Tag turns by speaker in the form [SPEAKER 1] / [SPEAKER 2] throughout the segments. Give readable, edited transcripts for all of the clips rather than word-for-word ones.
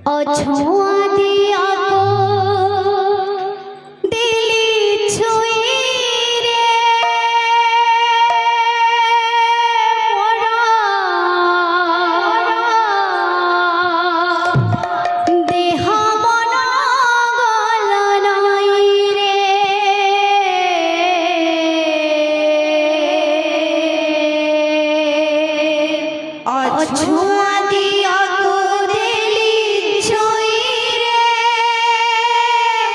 [SPEAKER 1] অছোঁয়া দিয়া গো দিলি ছুঁই রে মোরা দেহ মন গল নাই রে অছোঁয়া দিয়া গো দিলি ছুঁই রে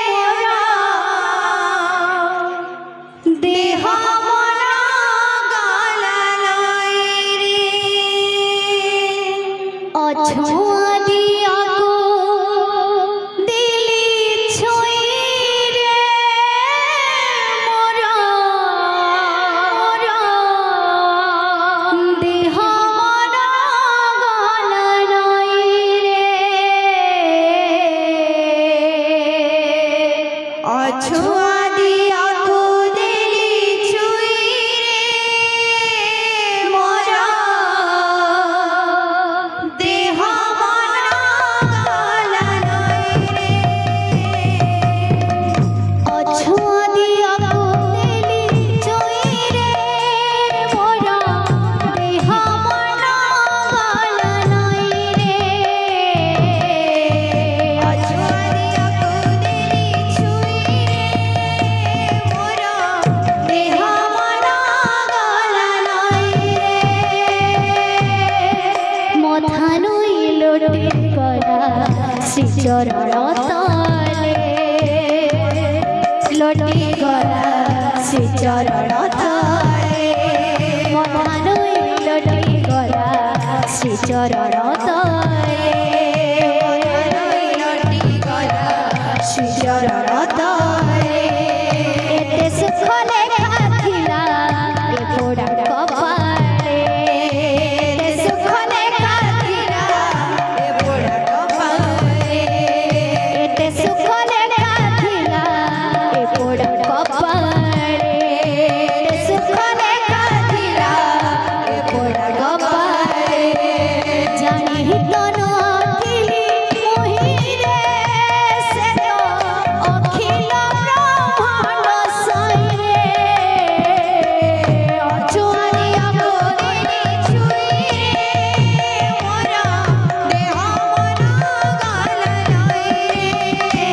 [SPEAKER 1] মোরা দেহ মন গল নাই রে অছোঁয়া দিয়া গো দিলি ছুঁই রে মোরা দেহ মন গল নাই রে অছোঁয়া দিয়া গো দিলি ছুঁই রে মোরা দেহ মন গল নাই রে অছোঁয়া দিয়া গো দিলি ছুঁই রে মোরা দেহ মন গল নাই রে অছোঁয়া দিয়া গো দিলি ছুঁই রে মোরা দেহ মন গল নাই রে মথানুই লোটে করা শ্রীচরণ তলে লোটে করা শ্রীচরণ তলে মথানুই লোটে করা শ্রীচরণ তলে লোটে করা শ্রীচরণ তলে এতে সুখ লেখা ଥିଲା এ পোড়া কপালে এতে সুখ লেখা ଥିଲା এ পোড়া কপালে এতে সুখ লেখা ଥିଲା এ পোড়া কপালে এতে সুখ লেখা ଥିଲା এ পোড়া কপালে জানি তো নথিলি মোহিরে সে তো অখিল ব্রহ্মাণ্ড সাইরে অছোঁয়া দিয়া গো দিলি ছুঁই রে মোরা দেহ মন গল নাই রে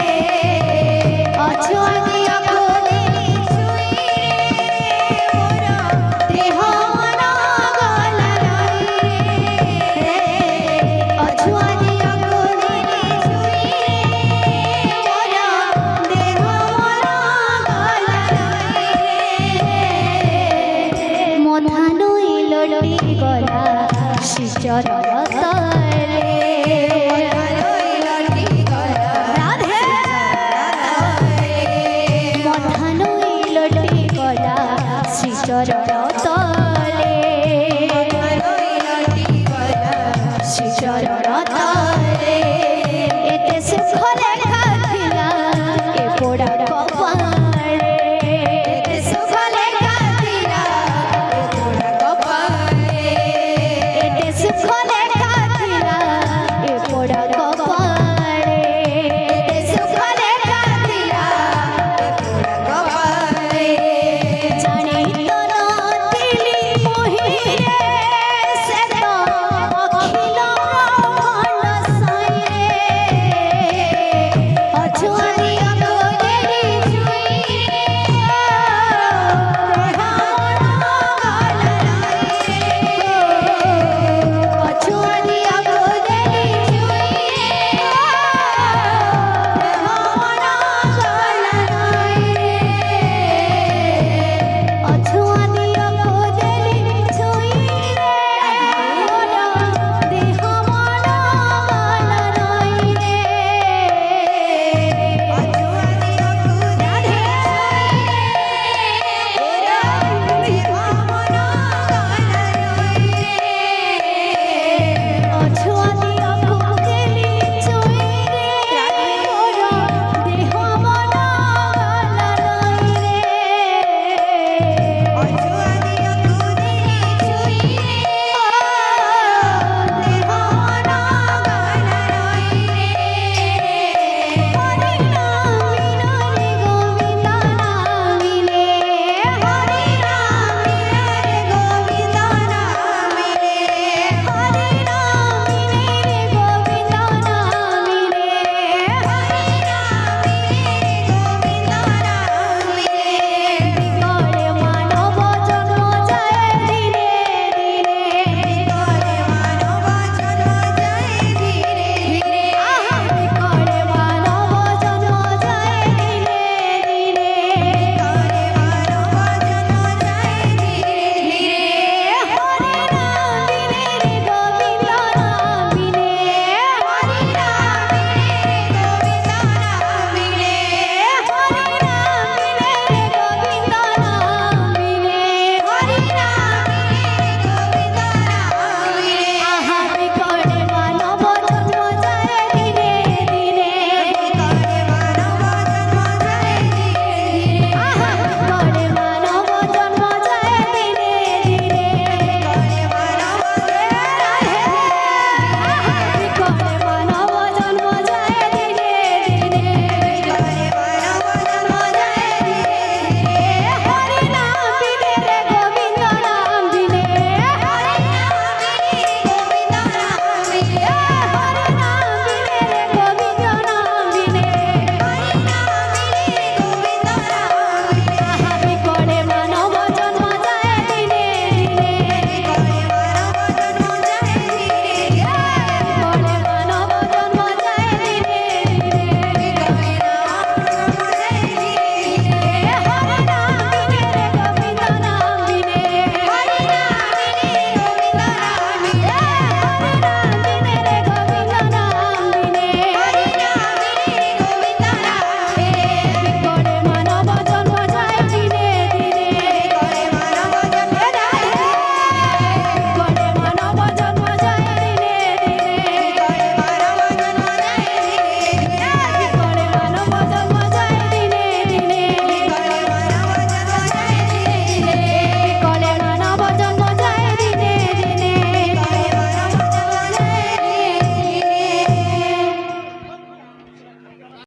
[SPEAKER 1] অছোঁয়া দিয়া গো দিলি ছুঁই রে মোরা দেহ মন গল নাই রে অছোঁয়া দিয়া গো দিলি ছুঁই রে মোরা দেহ মন গল নাই রে মথানুই লোটে গলা শ্রীচরণ তলে রাধে মথানুই লোটে গলা শ্রীচরণ তলে শ্রীচরণ তলে